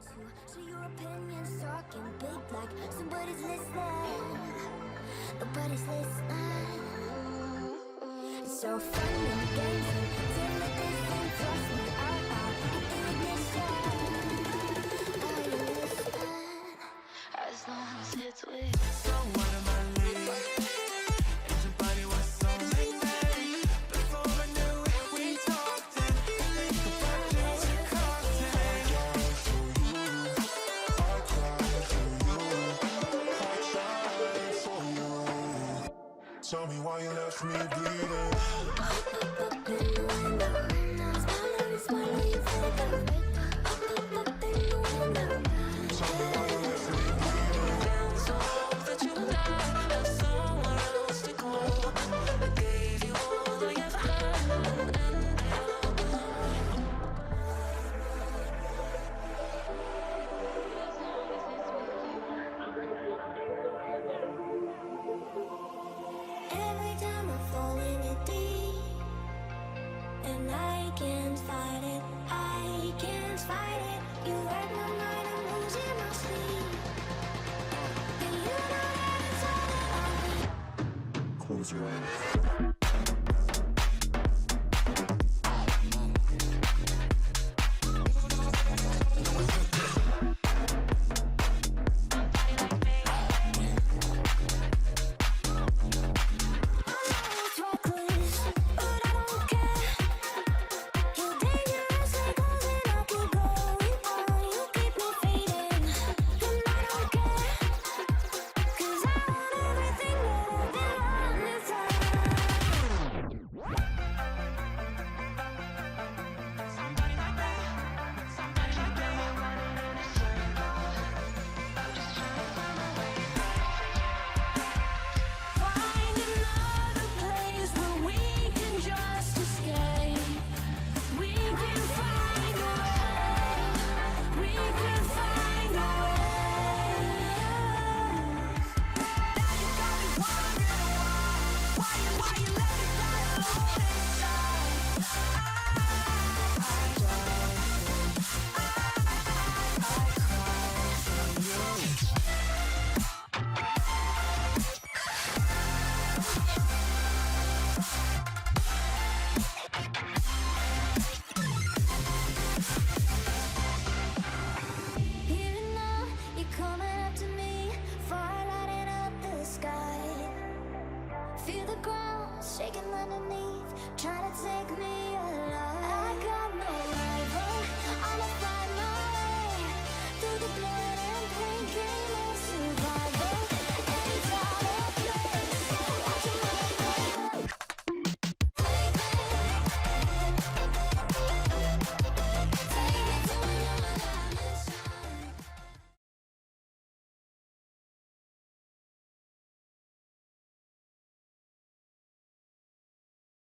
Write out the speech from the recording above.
So your opinion's talking big like somebody's listening. Nobody's listening. It's so fun and games until it isn't. Trust me, out in ignition. Are you listening? As long as it's with. So what am I leaving? And your body was so magnetic. Before I knew it, we talked and think about things and cocktails. Tell me why you left me bleeding. Close your eyes. Shaking underneath, trying to take me